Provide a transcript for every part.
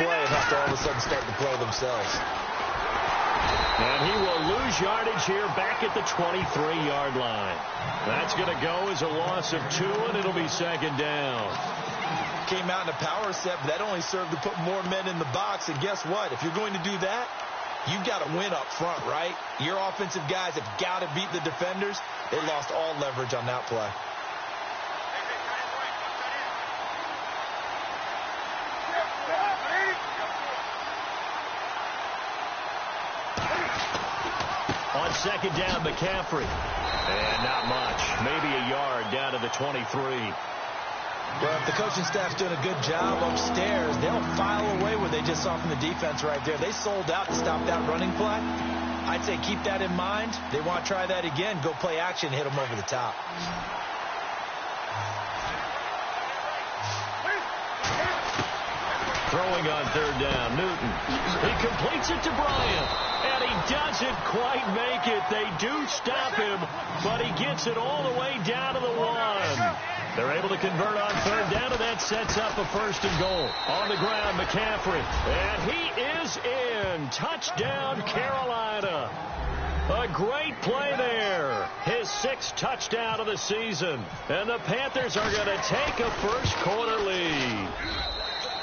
play and have to all of a sudden start to play themselves. And he will lose yardage here back at the 23-yard line. That's going to go as a loss of 2, and it'll be second down. Came out in a power set, but that only served to put more men in the box. And guess what? If you're going to do that, you've got to win up front, right? Your offensive guys have got to beat the defenders. They lost all leverage on that play. On second down, McCaffrey. And not much. Maybe a yard down to the 23. Well, if the coaching staff's doing a good job upstairs, they'll file away what they just saw from the defense right there. They sold out to stop that running play. I'd say keep that in mind. They want to try that again. Go play action, hit them over the top. Throwing on third down, Newton. He completes it to Bryant. And he doesn't quite make it. They do stop him, but he gets it all the way down to the 1. They're able to convert on third down, and that sets up a first and goal. On the ground, McCaffrey. And he is in. Touchdown, Carolina. A great play there. His 6th touchdown of the season. And the Panthers are going to take a first quarter lead.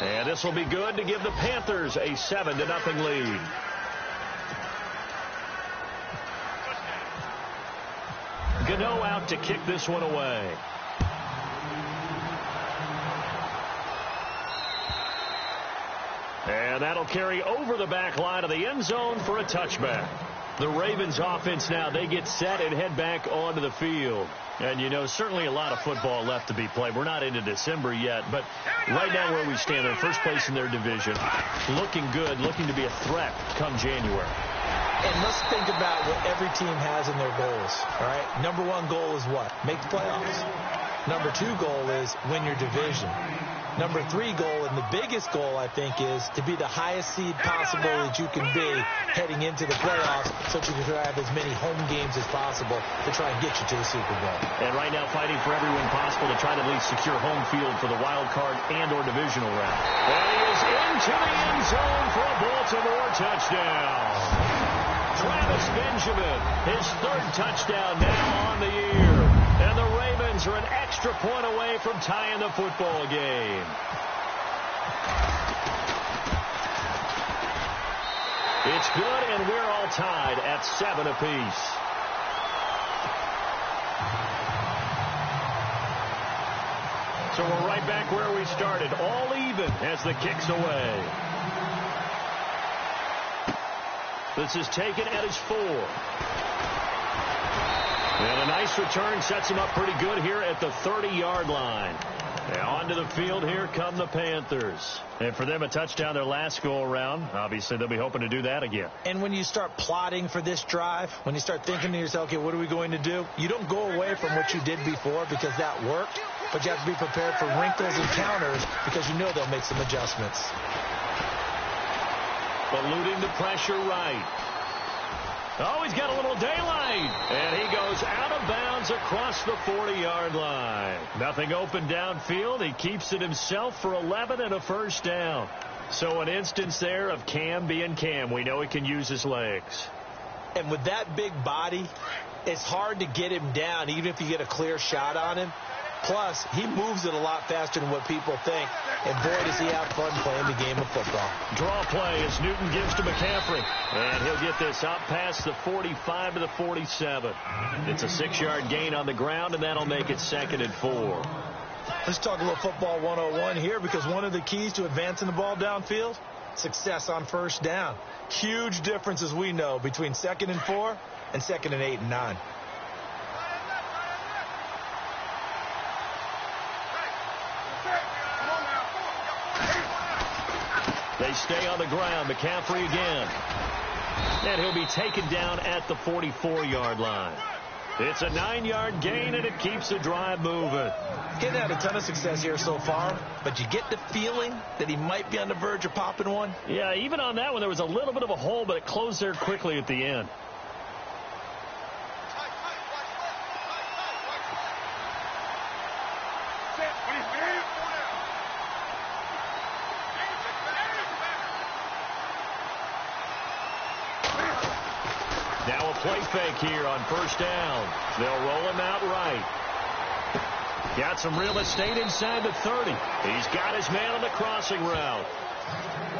And this will be good to give the Panthers a 7-0 lead. Gano out to kick this one away. And that'll carry over the back line of the end zone for a touchback. The Ravens offense now, they get set and head back onto the field. And, you know, certainly a lot of football left to be played. We're not into December yet, but right now where we stand, they're first place in their division. Looking good, looking to be a threat come January. And let's think about what every team has in their goals, all right? Number 1 goal is what? Make the playoffs. Number 2 goal is win your division. Number 3 goal, and the biggest goal, I think, is to be the highest seed possible that you can be heading into the playoffs so that you can have as many home games as possible to try and get you to the Super Bowl. And right now fighting for every win possible to try to at least secure home field for the wild card and or divisional round. And he is into the end zone for a Baltimore touchdown. Travis Benjamin, his 3rd touchdown now on the year. And the Ravens are an extra point away from tying the football game. It's good, and we're all tied at 7 apiece. So we're right back where we started, all even as the kick's away. This is taken at his 4. And a nice return sets him up pretty good here at the 30-yard line. And onto the field here come the Panthers. And for them, a touchdown their last go-around. Obviously, they'll be hoping to do that again. And when you start plotting for this drive, when you start thinking to yourself, okay, what are we going to do? You don't go away from what you did before because that worked, but you have to be prepared for wrinkles and counters because you know they'll make some adjustments. Eluding the pressure right. Oh, he's got a little daylight. And he goes out of bounds across the 40-yard line. Nothing open downfield. He keeps it himself for 11 and a first down. So an instance there of Cam being Cam. We know he can use his legs. And with that big body, it's hard to get him down even if you get a clear shot on him. Plus, he moves it a lot faster than what people think. And boy, does he have fun playing the game of football. Draw play as Newton gives to McCaffrey. And he'll get this out past the 45 to the 47. It's a 6-yard gain on the ground, and that'll make it 2nd and 4. Let's talk a little football 101 here, because one of the keys to advancing the ball downfield, success on first down. Huge difference, as we know, between 2nd and 4 and 2nd and 8 and 9. They stay on the ground. McCaffrey again. And he'll be taken down at the 44-yard line. It's a 9-yard gain, and it keeps the drive moving. He's had a ton of success here so far, but you get the feeling that he might be on the verge of popping one. Yeah, even on that one, there was a little bit of a hole, but it closed there quickly at the end. Now a play fake here on first down. They'll roll him out right. Got some real estate inside the 30. He's got his man on the crossing route.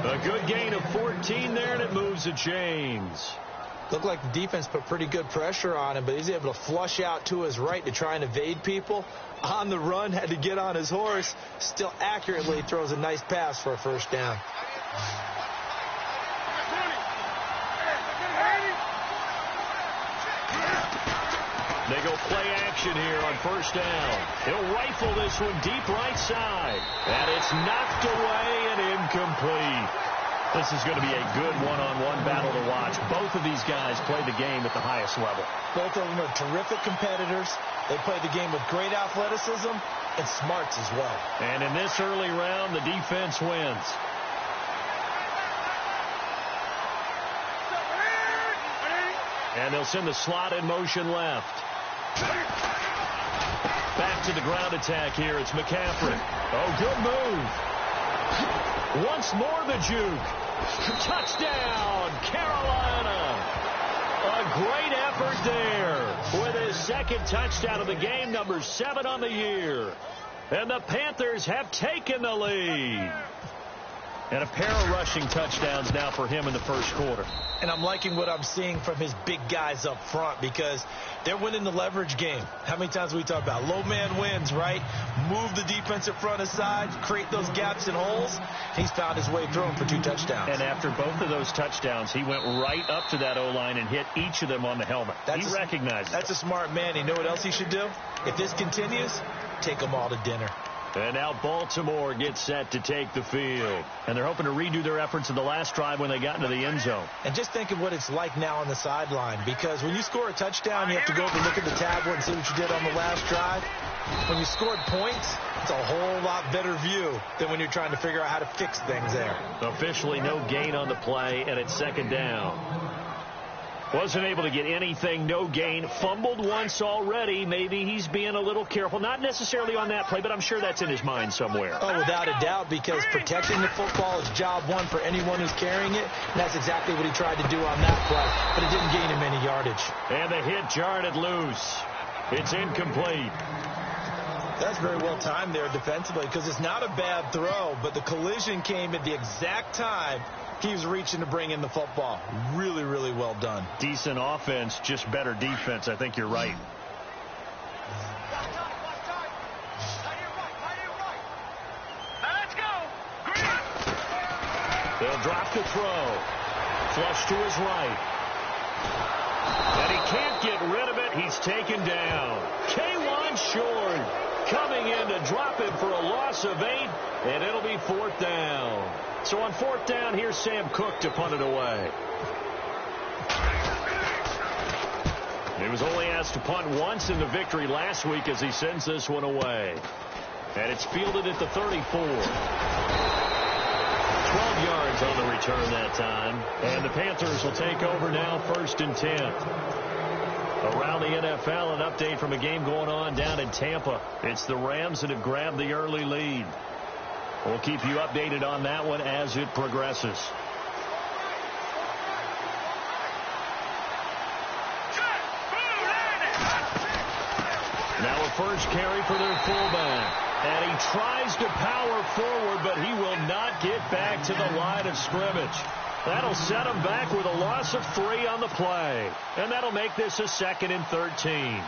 A good gain of 14 there, and it moves the chains. Looked like the defense put pretty good pressure on him, but he's able to flush out to his right to try and evade people. On the run, had to get on his horse. Still accurately throws a nice pass for a first down. They go play action here on first down. He'll rifle this one deep right side. And it's knocked away and incomplete. This is going to be a good one-on-one battle to watch. Both of these guys play the game at the highest level. Both of them are terrific competitors. They play the game with great athleticism and smarts as well. And in this early round, the defense wins. And they'll send the slot in motion left. Back to the ground attack here. It's McCaffrey. Oh, good move. Once more the juke. Touchdown, Carolina. A great effort there with his second touchdown of the game, number 7 on the year. And the Panthers have taken the lead. And a pair of rushing touchdowns now for him in the first quarter. And I'm liking what I'm seeing from his big guys up front because they're winning the leverage game. How many times we talk about low man wins, right? Move the defensive front aside, create those gaps and holes. He's found his way through them for 2 touchdowns. And after both of those touchdowns, he went right up to that O-line and hit each of them on the helmet. He recognized it. That's a smart man. You know what else he should do? If this continues, take them all to dinner. And now Baltimore gets set to take the field. And they're hoping to redo their efforts in the last drive when they got into the end zone. And just think of what it's like now on the sideline. Because when you score a touchdown, you have to go over and look at the tablet and see what you did on the last drive. When you scored points, it's a whole lot better view than when you're trying to figure out how to fix things there. Officially no gain on the play, and it's second down. Wasn't able to get anything, no gain. Fumbled once already. Maybe he's being a little careful. Not necessarily on that play, but I'm sure that's in his mind somewhere. Oh, without a doubt, because protecting the football is job one for anyone who's carrying it. And that's exactly what he tried to do on that play, but it didn't gain him any yardage. And the hit jarred it loose. It's incomplete. That's very well timed there defensively because it's not a bad throw, but the collision came at the exact time he was reaching to bring in the football. Really, really well done. Decent offense, just better defense. I think you're right. Let's go. They'll drop the throw. Flush to his right. And he can't get rid of it. He's taken down. K1 Short coming in to drop him for a loss of 8, and it'll be 4th down. So on 4th down, here's Sam Cook to punt it away. He was only asked to punt once in the victory last week as he sends this one away. And it's fielded at the 34. 12 yards on the return that time. And the Panthers will take over now, 1st and 10. Around the NFL, an update from a game going on down in Tampa. It's the Rams that have grabbed the early lead. We'll keep you updated on that one as it progresses. Now a first carry for their fullback. And he tries to power forward, but he will not get back to the line of scrimmage. That'll set him back with a loss of 3 on the play. And that'll make this a 2nd and 13.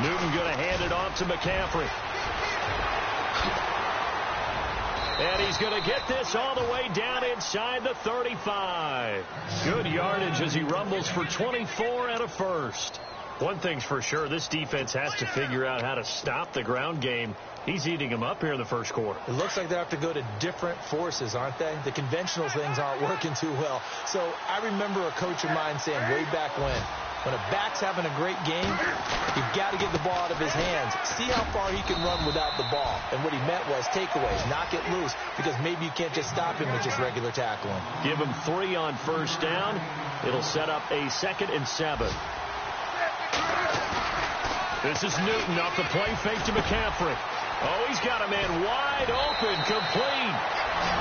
Newton going to hand it off to McCaffrey. And he's going to get this all the way down inside the 35. Good yardage as he rumbles for 24 and a first. One thing's for sure, this defense has to figure out how to stop the ground game. He's eating them up here in the first quarter. It looks like they have to go to different forces, aren't they? The conventional things aren't working too well. So I remember a coach of mine saying way back when, When a back's having a great game, you've got to get the ball out of his hands. See how far he can run without the ball. And what he meant was takeaways, knock it loose, because maybe you can't just stop him with just regular tackling. Give him 3 on first down. It'll set up a 2nd and 7. This is Newton off the play fake to McCaffrey. Oh, he's got a man wide open, complete.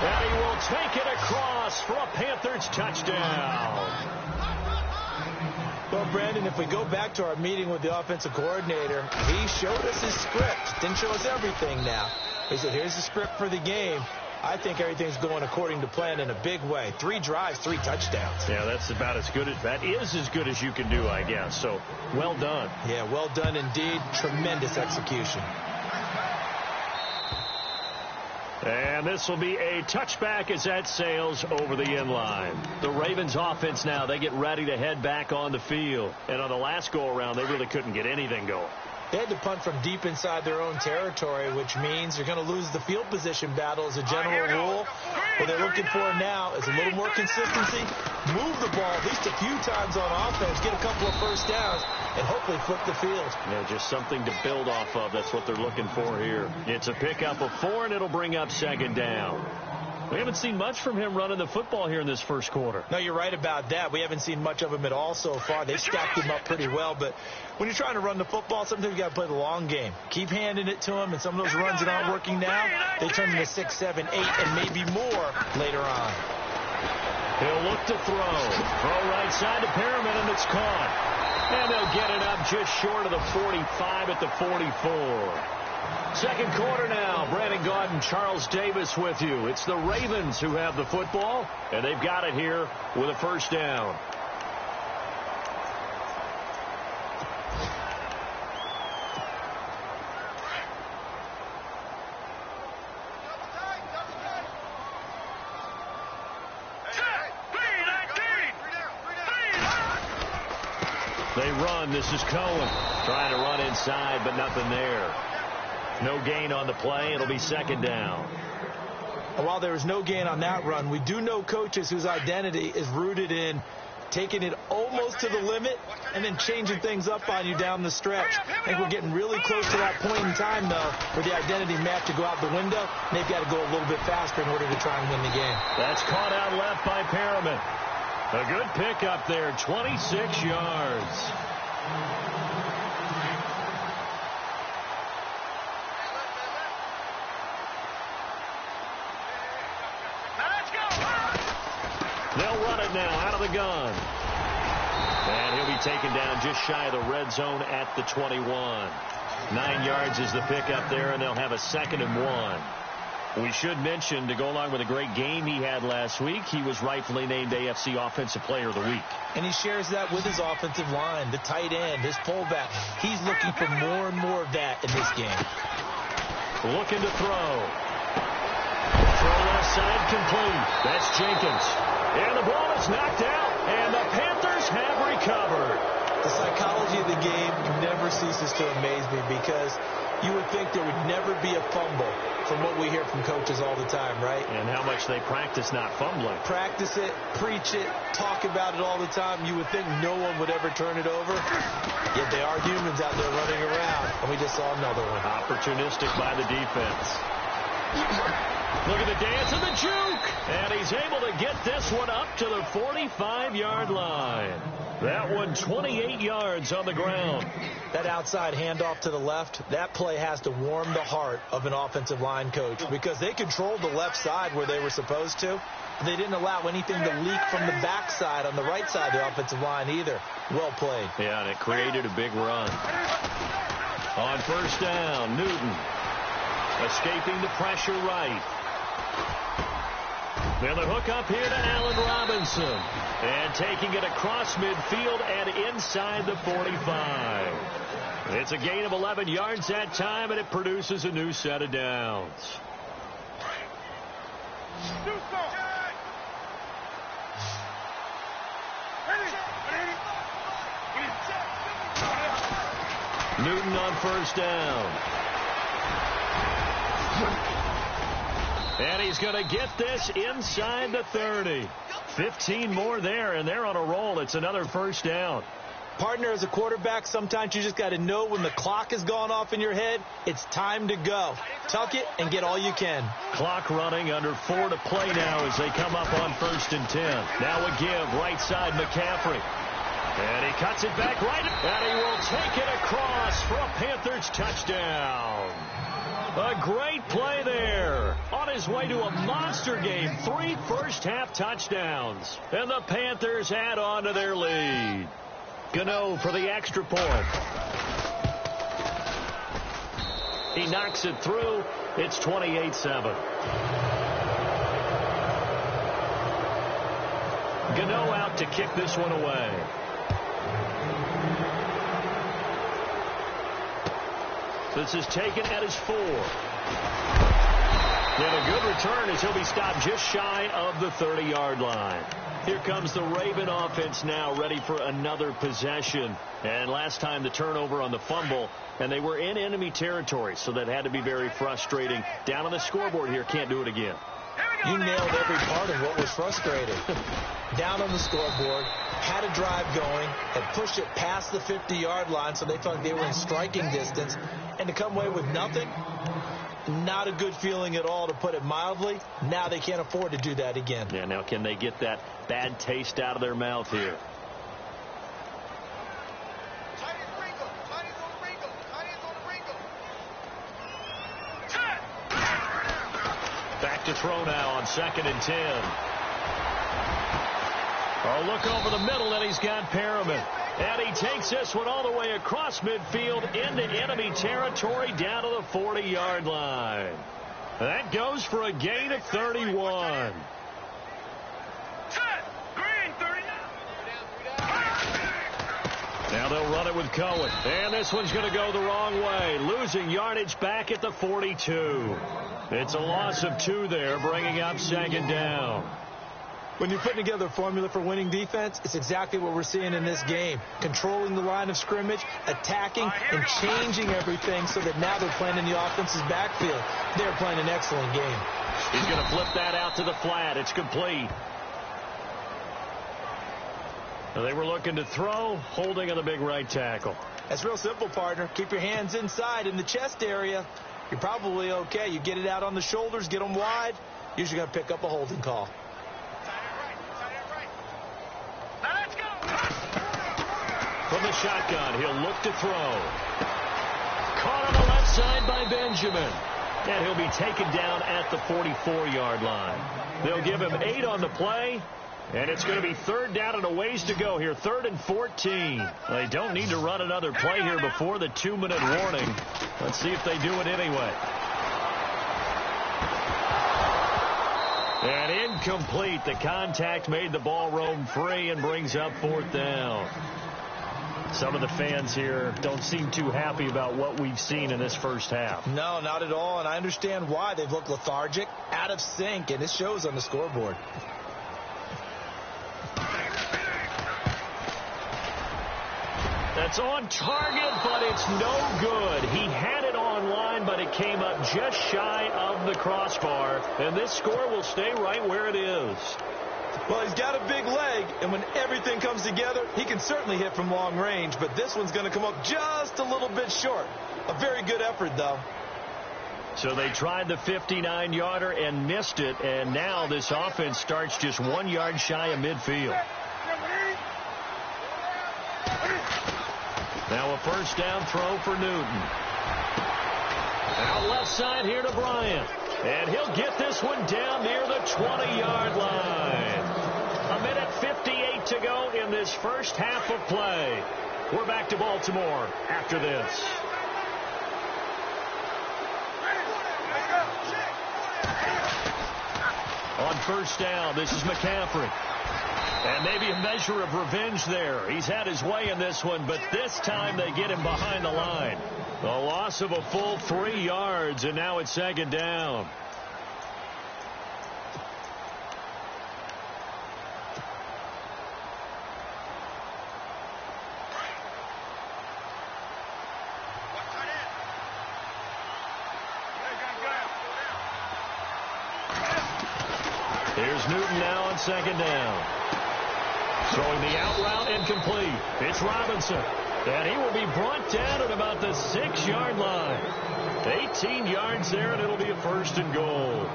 And he will take it across for a Panthers touchdown. Well, Brandon, if we go back to our meeting with the offensive coordinator, he showed us his script. Didn't show us everything now. He said, here's the script for the game. I think everything's going according to plan in a big way. 3 drives, 3 touchdowns. Yeah, that's about as good as that is as good as you can do, I guess. So, well done. Yeah, well done indeed. Tremendous execution. And this will be a touchback as that sails over the end line. The Ravens offense now, they get ready to head back on the field. And on the last go-around, they really couldn't get anything going. They had to punt from deep inside their own territory, which means you're going to lose the field position battle as a general rule. What they're looking for now is a little more consistency, move the ball at least a few times on offense, get a couple of first downs, and hopefully flip the field. Yeah, just something to build off of. That's what they're looking for here. It's a pickup of 4, and it'll bring up 2nd down. We haven't seen much from him running the football here in this first quarter. No, you're right about that. We haven't seen much of him at all so far. They stacked him up pretty well, but when you're trying to run the football, sometimes you got to play the long game. Keep handing it to him, and some of those runs that aren't working now, they turn into 6, 7, 8, and maybe more later on. He'll look to throw. Throw right side to Perriman, and it's caught. And they'll get it up just short of the 45 at the 44. Second quarter now. Brandon Gaudin, Charles Davis with you. It's the Ravens who have the football, and they've got it here with a first down. They run. This is Cohen trying to run inside, but nothing there. No gain on the play. It'll be 2nd down. While there was no gain on that run, we do know coaches whose identity is rooted in taking it almost to the limit and then changing things up on you down the stretch. I think we're getting really close to that point in time, though, where the identity may have to go out the window, and they've got to go a little bit faster in order to try and win the game. That's caught out left by Perriman. A good pickup there, 26 yards. They'll run it now out of the gun. And he'll be taken down just shy of the red zone at the 21. 9 yards is the pickup there, and they'll have a 2nd and 1. We should mention, to go along with a great game he had last week, he was rightfully named AFC Offensive Player of the Week. And he shares that with his offensive line, the tight end, his fullback. He's looking for more and more of that in this game. Looking to throw. Throw left side complete. That's Jenkins. And the ball is knocked out, and the Panthers have recovered. The psychology of the game never ceases to amaze me, because you would think there would never be a fumble from what we hear from coaches all the time, right? And how much they practice not fumbling. Practice it, preach it, talk about it all the time. You would think no one would ever turn it over. Yet they are humans out there running around, and we just saw another one. Opportunistic by the defense. Look at the dance and the juke. And he's able to get this one up to the 45-yard line. That one 28 yards on the ground. That outside handoff to the left, that play has to warm the heart of an offensive line coach, because they controlled the left side where they were supposed to. They didn't allow anything to leak from the backside on the right side of the offensive line either. Well played. Yeah, and it created a big run. On first down, Newton escaping the pressure right. Then the hook up here to Allen Robinson. And taking it across midfield and inside the 45. It's a gain of 11 yards that time, and it produces a new set of downs. Newton on first down. And he's going to get this inside the 30. 15 more there, and they're on a roll. It's another first down. Partner, as a quarterback, sometimes you just got to know when the clock has gone off in your head, it's time to go. Tuck it and get all you can. Clock running, under 4 to play now as they come up on 1st and 10. Now a give, right side McCaffrey. And he cuts it back right, and he will take it across for a Panthers touchdown. A great play there. On his way to a monster game, 3 first-half touchdowns. And the Panthers add on to their lead. Gano for the extra point. He knocks it through. It's 28-7. Gano out to kick this one away. This is taken at his 4. And a good return as he'll be stopped just shy of the 30-yard line. Here comes the Raven offense now, ready for another possession. And last time the turnover on the fumble, and they were in enemy territory, so that had to be very frustrating. Down on the scoreboard here, can't do it again. You nailed every part of what was frustrating. Down on the scoreboard, had a drive going, had pushed it past the 50-yard line so they felt like they were in striking distance, and to come away with nothing, not a good feeling at all, to put it mildly. Now they can't afford to do that again. Yeah, now can they get that bad taste out of their mouth here? Back to throw now on 2nd and 10. Oh, look over the middle, and he's got Perriman. And he takes this one all the way across midfield into enemy territory down to the 40-yard line. That goes for a gain of 31. Now they'll run it with Cohen. And this one's going to go the wrong way. Losing yardage back at the 42. It's a loss of 2 there, bringing up 2nd down. When you're putting together a formula for winning defense, it's exactly what we're seeing in this game. Controlling the line of scrimmage, attacking, and changing everything so that now they're playing in the offense's backfield. They're playing an excellent game. He's going to flip that out to the flat. It's complete. They were looking to throw, holding on the big right tackle. That's real simple, partner. Keep your hands inside in the chest area. You're probably okay. You get it out on the shoulders, get them wide. Usually going to pick up a holding call. From the shotgun, he'll look to throw. Caught on the left side by Benjamin. And he'll be taken down at the 44-yard line. They'll give him 8 on the play. And it's going to be 3rd down and a ways to go here. 3rd and 14. They don't need to run another play here before the 2-minute warning. Let's see if they do it anyway. And incomplete. The contact made the ball roam free and brings up 4th down. Some of the fans here don't seem too happy about what we've seen in this first half. No, not at all, and I understand why. They've looked lethargic, out of sync, and it shows on the scoreboard. That's on target, but it's no good. He had it on line, but it came up just shy of the crossbar, and this score will stay right where it is. Well, he's got a big leg, and when everything comes together, he can certainly hit from long range, but this one's going to come up just a little bit short. A very good effort, though. So they tried the 59-yarder and missed it, and now this offense starts just 1 yard shy of midfield. Now a first down throw for Newton. Out left side here to Bryant. And he'll get this one down near the 20-yard line. 1:58 to go in this first half of play. We're back to Baltimore after this. On first down, this is McCaffrey. And maybe a measure of revenge there. He's had his way in this one, but this time they get him behind the line. A loss of a full 3 yards, and now it's 2nd down. Here's Newton now on 2nd down. Throwing the out route incomplete. It's Robinson. And he will be brought down at about the 6-yard line. 18 yards there, and it'll be a 1st and goal.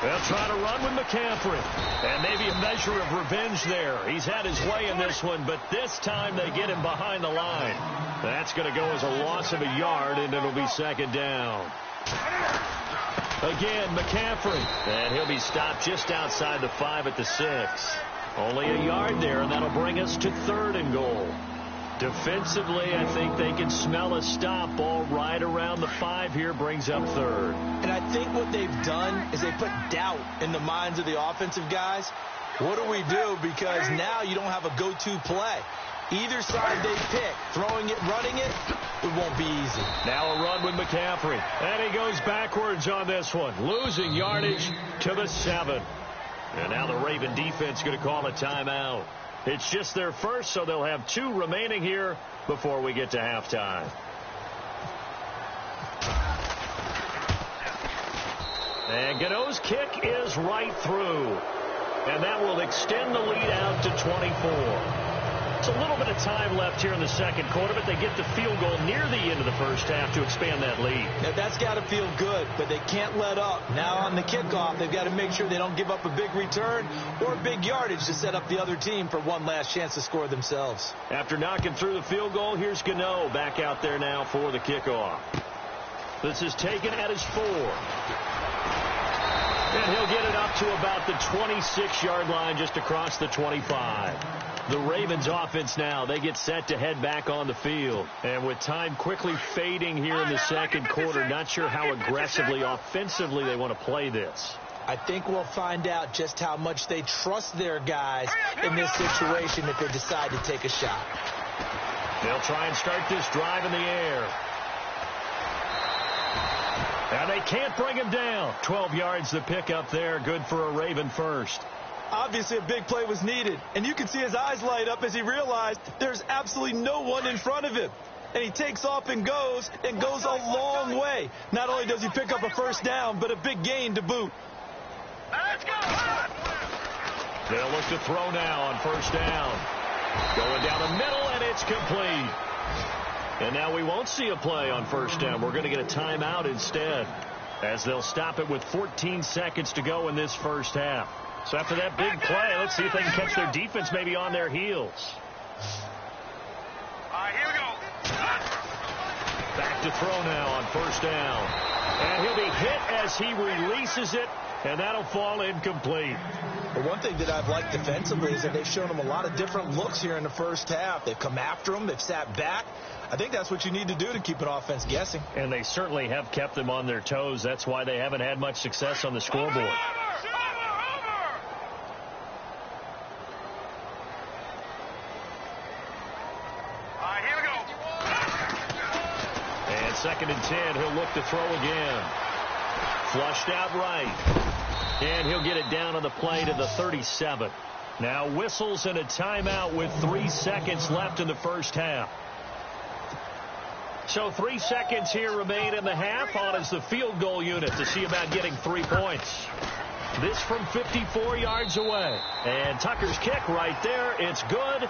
They'll try to run with McCaffrey. And maybe a measure of revenge there. He's had his way in this one, but this time they get him behind the line. That's going to go as a loss of a yard, and it'll be 2nd down. Again, McCaffrey. And he'll be stopped just outside the 5 at the 6. Only a yard there, and that'll bring us to 3rd and goal. Defensively, I think they can smell a stop. Ball right around the 5 here, brings up 3rd. And I think what they've done is they put doubt in the minds of the offensive guys. What do we do? Because now you don't have a go-to play. Either side they pick, throwing it, running it, it won't be easy. Now a run with McCaffrey. And he goes backwards on this one, losing yardage to the 7. And now the Raven defense going to call a timeout. It's just their first, so they'll have 2 remaining here before we get to halftime. And Gano's kick is right through. And that will extend the lead out to 24. It's a little bit of time left here in the 2nd quarter, but they get the field goal near the end of the 1st half to expand that lead. Now, that's got to feel good, but they can't let up. Now on the kickoff, they've got to make sure they don't give up a big return or big yardage to set up the other team for one last chance to score themselves. After knocking through the field goal, here's Gano back out there now for the kickoff. This is taken at his 4. And he'll get it up to about the 26-yard line just across the 25. The Ravens offense now, they get set to head back on the field. And with time quickly fading here in the 2nd quarter, not sure how aggressively, offensively they want to play this. I think we'll find out just how much they trust their guys in this situation if they decide to take a shot. They'll try and start this drive in the air. And they can't bring him down. 12 yards to pick up there. Good for a Raven first. Obviously, a big play was needed, and you can see his eyes light up as he realized there's absolutely no one in front of him. And he takes off and goes a long way. Not only does he pick up a 1st down, but a big gain to boot. Let's go! They'll look to throw now on 1st down. Going down the middle, and it's complete. And now we won't see a play on 1st down. We're going to get a timeout instead, as they'll stop it with 14 seconds to go in this 1st half. So after that big play, let's see if they can catch their defense maybe on their heels. All right, here we go. Back to throw now on 1st down. And he'll be hit as he releases it, and that'll fall incomplete. But one thing that I've liked defensively is that they've shown him a lot of different looks here in the 1st half. They've come after him. They've sat back. I think that's what you need to do to keep an offense guessing. And they certainly have kept them on their toes. That's why they haven't had much success on the scoreboard. And 2nd and 10, he'll look to throw again. Flushed out right. And he'll get it down on the play to the 37. Now whistles and a timeout with 3 seconds left in the 1st half. So 3 seconds here remain in the half. On is the field goal unit to see about getting 3 points. This from 54 yards away. And Tucker's kick right there. It's good.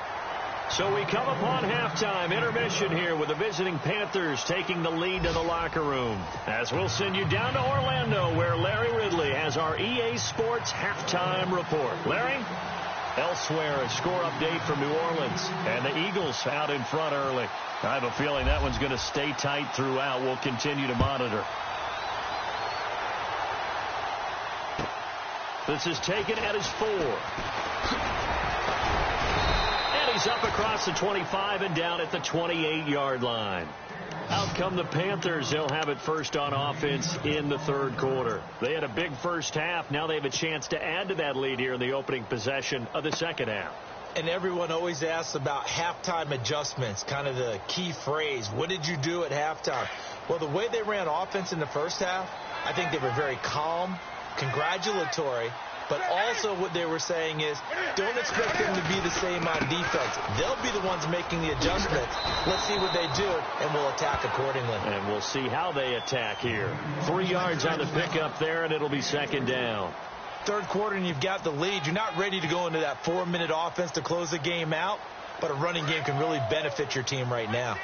So we come upon halftime intermission here with the visiting Panthers taking the lead to the locker room. As we'll send you down to Orlando, where Larry Ridley has our EA Sports halftime report. Larry? Elsewhere, a score update from New Orleans. And the Eagles out in front early. I have a feeling that one's going to stay tight throughout. We'll continue to monitor. This is taken at his 4. And he's up across the 25 and down at the 28-yard line. Out come the Panthers. They'll have it first on offense in the 3rd quarter. They had a big 1st half. Now they have a chance to add to that lead here in the opening possession of the 2nd half. And everyone always asks about halftime adjustments, kind of the key phrase. What did you do at halftime? Well, the way they ran offense in the 1st half, I think they were very calm, congratulatory, but also what they were saying is don't expect them to be the same on defense. They'll be the ones making the adjustments. Let's see what they do, and we'll attack accordingly. And we'll see how they attack here. 3 yards on the pickup there, and it'll be second down. Third quarter, and you've got the lead. You're not ready to go into that 4-minute offense to close the game out, but a running game can really benefit your team right now.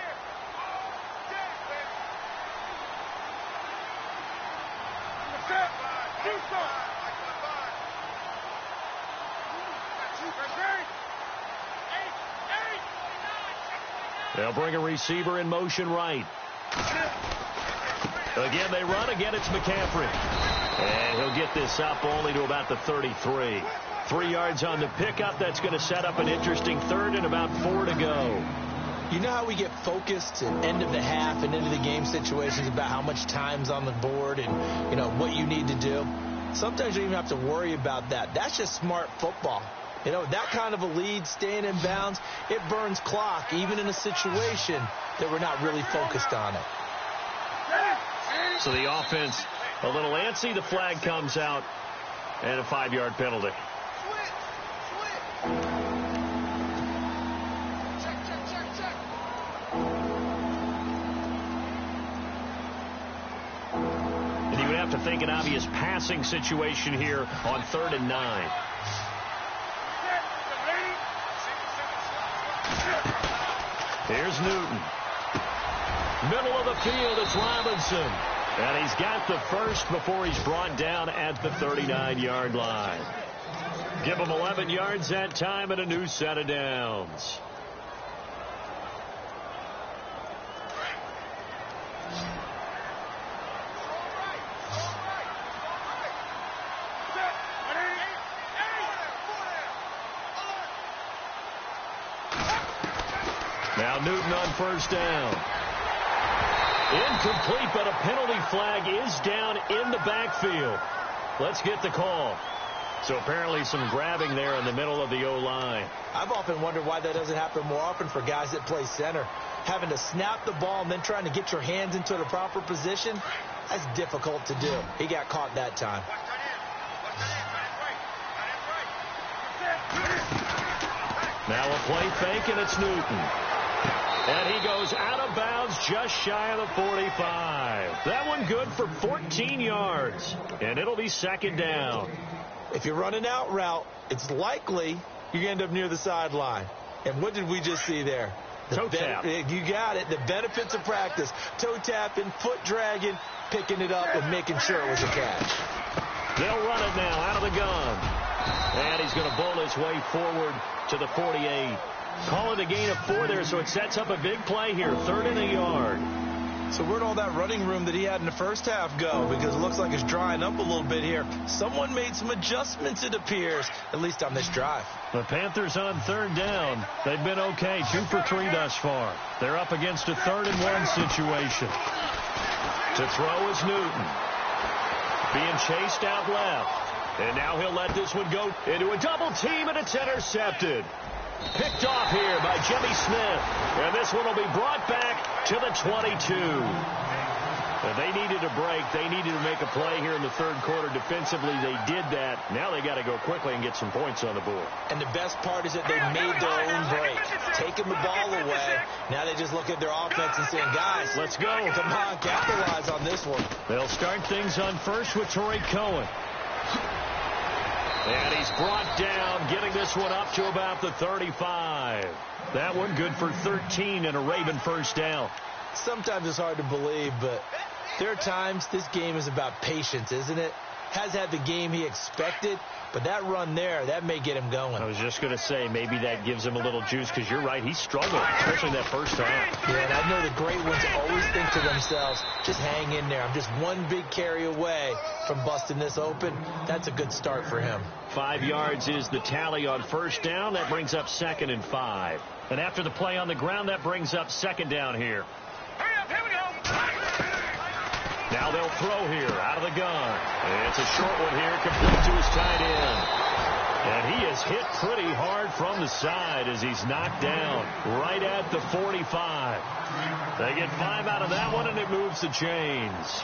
They'll bring a receiver in motion right. Again, they run. Again, it's McCaffrey. And he'll get this up only to about the 33. 3 yards on the pickup. That's going to set up an interesting third and about 4 to go. You know how we get focused at end of the half and into the game situations about how much time's on the board and, you know, what you need to do? Sometimes you don't even have to worry about that. That's just smart football. You know, that kind of a lead, staying in bounds, it burns clock, even in a situation that we're not really focused on it. So the offense a little antsy. The flag comes out, and a 5-yard penalty. And you would have to think an obvious passing situation here on 3rd and 9. Here's Newton. Middle of the field, it's Robinson. And he's got the first before he's brought down at the 39-yard line. Give him 11 yards that time and a new set of downs. Now Newton on first down. Incomplete, but a penalty flag is down in the backfield. Let's get the call. So apparently some grabbing there in the middle of the O-line. I've often wondered why that doesn't happen more often for guys that play center. Having to snap the ball and then trying to get your hands into the proper position, that's difficult to do. He got caught that time. Now a play fake, and it's Newton. And he goes out of bounds just shy of the 45. That one good for 14 yards. And it'll be second down. If you're running out route, it's likely you're going to end up near the sideline. And what did we just see there? Toe tap. You got it. The benefits of practice. Toe tapping, foot dragging, picking it up, and making sure it was a catch. They'll run it now out of the gun. And he's going to bowl his way forward to the 48. Call it a gain of 4 there, so it sets up a big play here. 3rd and a yard. So where'd all that running room that he had in the first half go? Because it looks like it's drying up a little bit here. Someone made some adjustments, it appears, at least on this drive. The Panthers on 3rd down. They've been okay, 2 for 3 thus far. They're up against a 3rd and 1 situation. To throw is Newton. Being chased out left. And now he'll let this one go into a double team, and it's intercepted. Picked off here by Jimmy Smith. And this one will be brought back to the 22. And they needed a break. They needed to make a play here in the 3rd quarter. Defensively, they did that. Now they got to go quickly and get some points on the board. And the best part is that they made their own break. Taking the ball away. Now they just look at their offense and saying, guys, let's go. Come on, capitalize on this one. They'll start things on first with Torrey Cohen. And he's brought down, getting this one up to about the 35. That one good for 13 and a Raven first down. Sometimes it's hard to believe, but there are times this game is about patience, isn't it? Has had the game he expected, but that run there, that may get him going. I was just going to say, maybe that gives him a little juice, because you're right, he struggled, especially that first half. Yeah, and I know the great ones always think to themselves, just hang in there. I'm just one big carry away from busting this open. That's a good start for him. 5 yards is the tally on first down. That brings up 2nd and 5. And after the play on the ground, that brings up 2nd down here. Hurry up, here we go. Now they'll throw here out of the gun. And it's a short one here, complete to his tight end. And he is hit pretty hard from the side as he's knocked down right at the 45. They get 5 out of that one, and it moves the chains.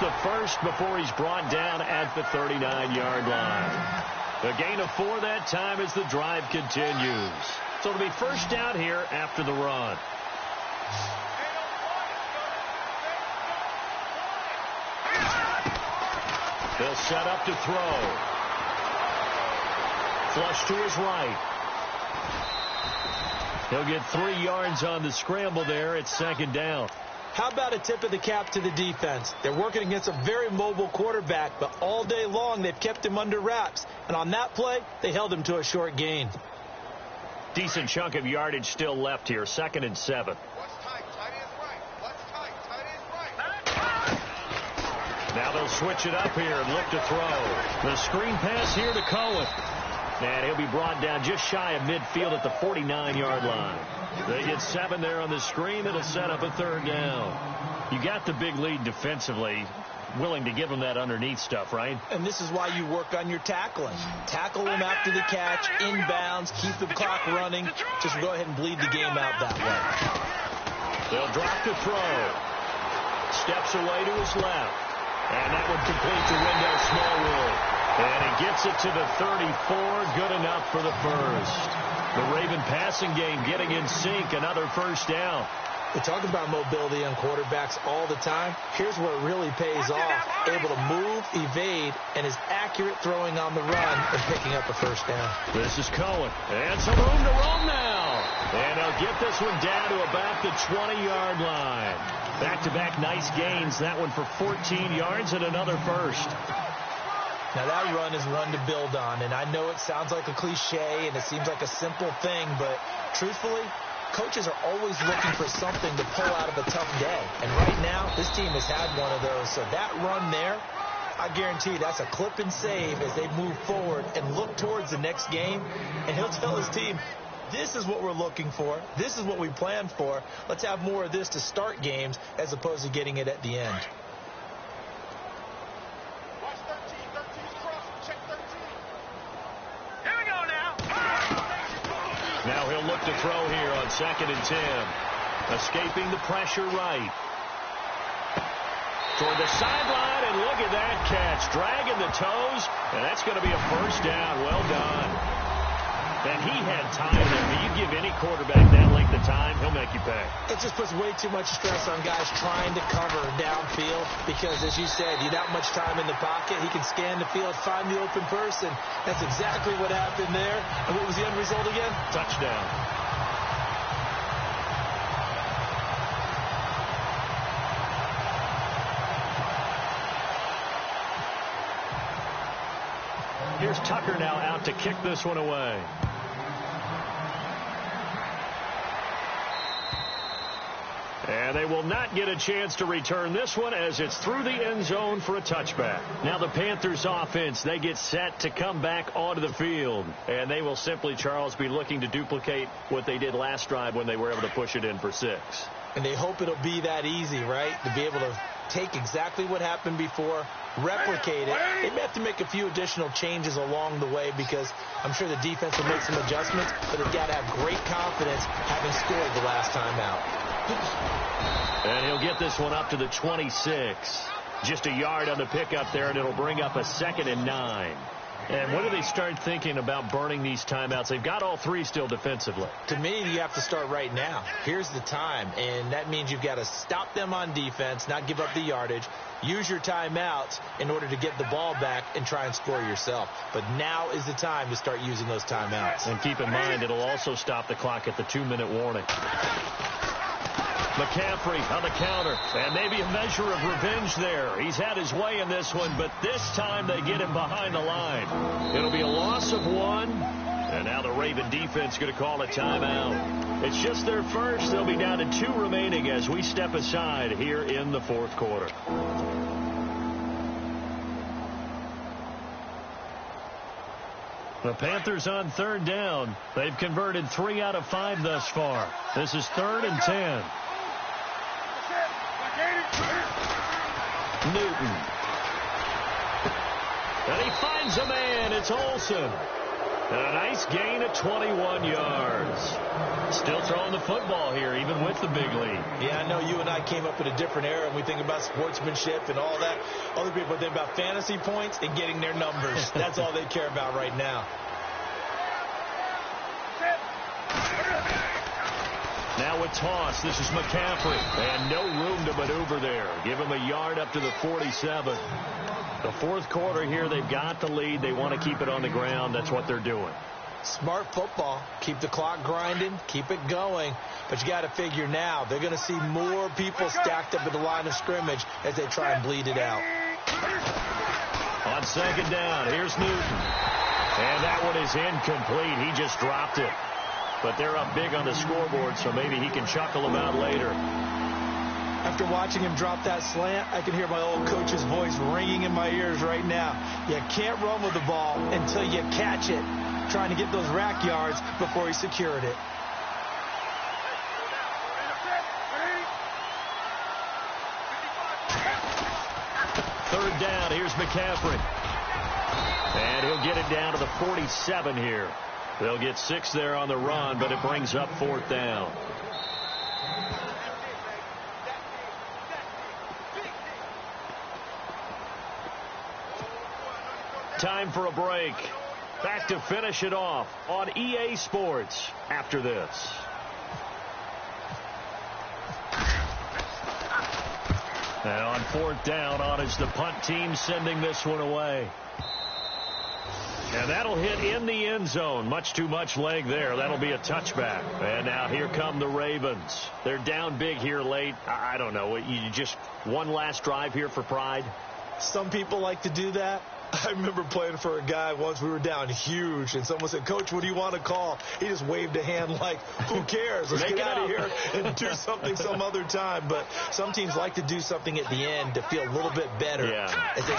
the first before he's brought down at the 39-yard line. A gain of 4 that time as the drive continues. So it'll be first down here after the run. They'll set up to throw. Flush to his right. He'll get 3 yards on the scramble there at second down. How about a tip of the cap to the defense? They're working against a very mobile quarterback, but all day long they've kept him under wraps. And on that play, they held him to a short gain. Decent chunk of yardage still left here. 2nd and 7. Now they'll switch it up here and look to throw. The screen pass here to Cohen. And he'll be brought down just shy of midfield at the 49-yard line. They get 7 there on the screen. It'll set up a 3rd down. You got the big lead defensively. Willing to give them that underneath stuff, right? And this is why you work on your tackling. Tackle them after the catch, inbounds, keep the clock running. Just go ahead and bleed the game out that way. They'll drop to throw. Steps away to his left. And that would complete the window Smallwood. And he gets it to the 34. Good enough for the first. The Raven passing game getting in sync. Another first down. We talk about mobility on quarterbacks all the time. Here's where it really pays off. Able to move, evade, and is accurate throwing on the run and picking up a first down. This is Cohen. And some room to roam now. And he'll get this one down to about the 20-yard line. Back-to-back nice gains. That one for 14 yards and another first. Now that run is one to build on, and I know it sounds like a cliche and it seems like a simple thing, but truthfully, coaches are always looking for something to pull out of a tough day. And right now, this team has had one of those. So that run there, I guarantee that's a clip and save as they move forward and look towards the next game. And he'll tell his team, this is what we're looking for. This is what we planned for. Let's have more of this to start games as opposed to getting it at the end. Now he'll look to throw here on 2nd and 10. Escaping the pressure right. Toward the sideline, and look at that catch. Dragging the toes, and that's going to be a first down. Well done. And he had time there. But you give any quarterback that length of time, he'll make you pay. It just puts way too much stress on guys trying to cover downfield because, as you said, you have that much time in the pocket. He can scan the field, find the open person. That's exactly what happened there. And what was the end result again? Touchdown. Here's Tucker now out to kick this one away. And they will not get a chance to return this one as it's through the end zone for a touchback. Now the Panthers offense, they get set to come back onto the field. And they will simply, Charles, be looking to duplicate what they did last drive when they were able to push it in for 6. And they hope it'll be that easy, right? To be able to take exactly what happened before, replicate it. They may have to make a few additional changes along the way because I'm sure the defense will make some adjustments, but they've got to have great confidence having scored the last time out. And he'll get this one up to the 26. Just a yard on the pickup there, and it'll bring up a 2nd and 9. And when do they start thinking about burning these timeouts? They've got all 3 still defensively. To me, you have to start right now. Here's the time, and that means you've got to stop them on defense, not give up the yardage, use your timeouts in order to get the ball back and try and score yourself. But now is the time to start using those timeouts. And keep in mind, it'll also stop the clock at the 2-minute warning. McCaffrey on the counter, and maybe a measure of revenge there. He's had his way in this one, but this time they get him behind the line. It'll be a loss of 1, and now the Raven defense going to call a timeout. It's just their first. They'll be down to 2 remaining as we step aside here in the 4th quarter. The Panthers on 3rd down. They've converted 3 out of 5 thus far. This is 3rd and 10. Newton. And he finds a man. It's Olsen. And a nice gain of 21 yards. Still throwing the football here, even with the big lead. Yeah, I know you and I came up in a different era, and we think about sportsmanship and all that. Other people think about fantasy points and getting their numbers. That's all they care about right now. Now a toss. This is McCaffrey. And no room to maneuver there. Give him a yard up to the 47. The fourth quarter here, they've got the lead. They want to keep it on the ground. That's what they're doing. Smart football. Keep the clock grinding. Keep it going. But you got to figure now, they're going to see more people stacked up at the line of scrimmage as they try and bleed it out. On second down, here's Newton. And that one is incomplete. He just dropped it. But they're up big on the scoreboard, so maybe he can chuckle them out later. After watching him drop that slant, I can hear my old coach's voice ringing in my ears right now. You can't run with the ball until you catch it. Trying to get those rack yards before he secured it. Third down, here's McCaffrey. And he'll get it down to the 47 here. They'll get 6 there on the run, but it brings up fourth down. Time for a break. Back to finish it off on EA Sports after this. And on fourth down, on is the punt team sending this one away. And that'll hit in the end zone. Much too much leg there. That'll be a touchback. And now here come the Ravens. They're down big here late. I don't know. You just one last drive here for pride? Some people like to do that. I remember playing for a guy once. We were down huge, and someone said, "Coach, what do you want to call?" He just waved a hand like, who cares? Let's get out of here and do something some other time. But some teams like to do something at the end to feel a little bit better as they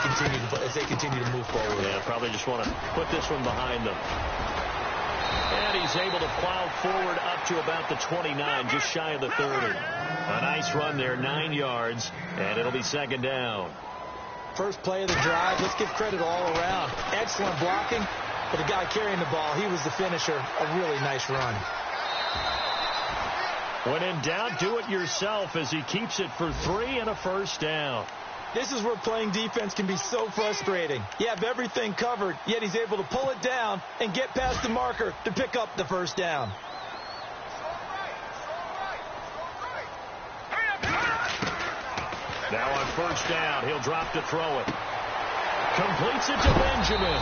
continue to move forward. Yeah, probably just want to put this one behind them. And he's able to plow forward up to about the 29, just shy of the 30. A nice run there, 9 yards, and it'll be second down. First play of the drive, let's give credit all around. Excellent blocking, but the guy carrying the ball, he was the finisher. A really nice run. When in doubt, do it yourself as he keeps it for 3 and a first down. This is where playing defense can be so frustrating. You have everything covered, yet he's able to pull it down and get past the marker to pick up the first down. Now on first down, he'll drop to throw it. Completes it to Benjamin.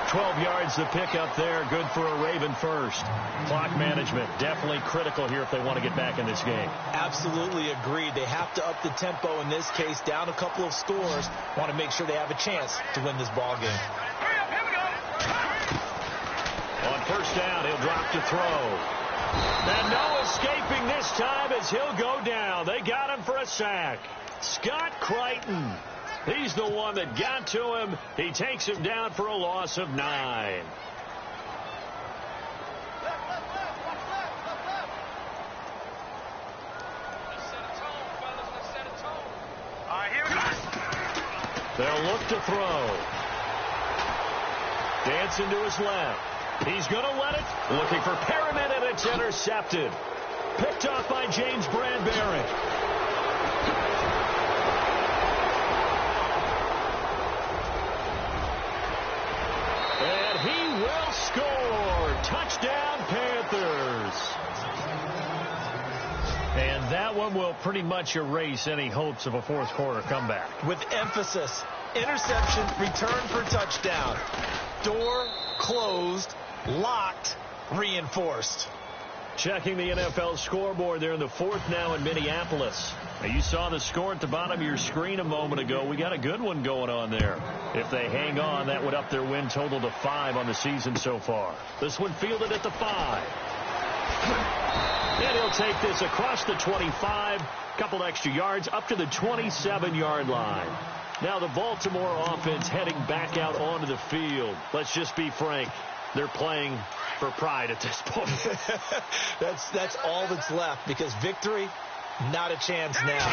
12 yards to pick up there. Good for a Raven first. Clock management definitely critical here if they want to get back in this game. Absolutely agreed. They have to up the tempo in this case. Down a couple of scores. Want to make sure they have a chance to win this ball game. On first down, he'll drop to throw. And no escaping this time as he'll go down. They got him for a sack. Scott Crichton. He's the one that got to him. He takes him down for a loss of 9. They'll look to throw. Dancing to his left. He's going to let it. Looking for Perriman, and it's intercepted. Picked off by James Bradbury. And he will score. Touchdown, Panthers. And that one will pretty much erase any hopes of a fourth quarter comeback. With emphasis. Interception, return for touchdown. Door closed. Locked, reinforced. Checking the NFL scoreboard there in the fourth now in Minneapolis. Now you saw the score at the bottom of your screen a moment ago. We got a good one going on there. If they hang on, that would up their win total to 5 on the season so far. This one fielded at the 5. And he'll take this across the 25. Couple extra yards up to the 27-yard line. Now the Baltimore offense heading back out onto the field. Let's just be frank. They're playing for pride at this point. That's all that's left, because victory Not a chance now.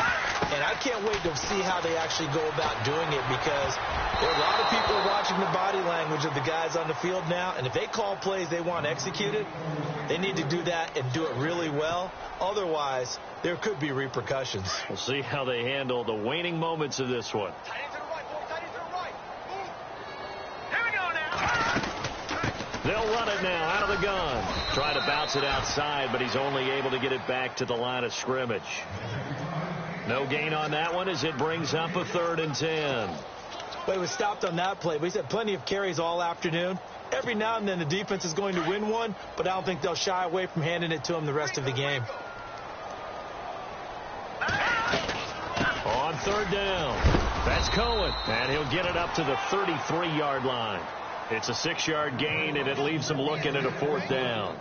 And I can't wait to see how they actually go about doing it, because there are a lot of people watching the body language of the guys on the field now, and if they call plays they want executed, they need to do that and do it really well. Otherwise, there could be repercussions. We'll see how they handle the waning moments of this one. Here we go now. They'll run it now out of the gun. Try to bounce it outside, but he's only able to get it back to the line of scrimmage. No gain on that one as it brings up a 3rd and 10. But he was stopped on that play. He's had plenty of carries all afternoon. Every now and then the defense is going to win one, but I don't think they'll shy away from handing it to him the rest of the game. On 3rd down, that's Cohen, and he'll get it up to the 33-yard line. It's a 6-yard gain, and it leaves them looking at a 4th down.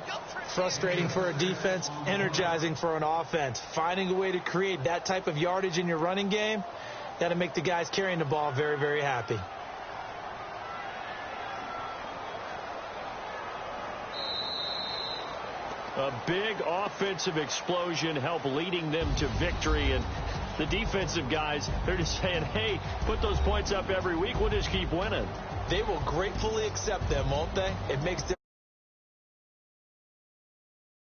Frustrating for a defense, energizing for an offense. Finding a way to create that type of yardage in your running game, that'll make the guys carrying the ball very, very happy. A big offensive explosion helped leading them to victory, and the defensive guys, they're just saying, hey, put those points up every week, we'll just keep winning. They will gratefully accept them, won't they? It makes them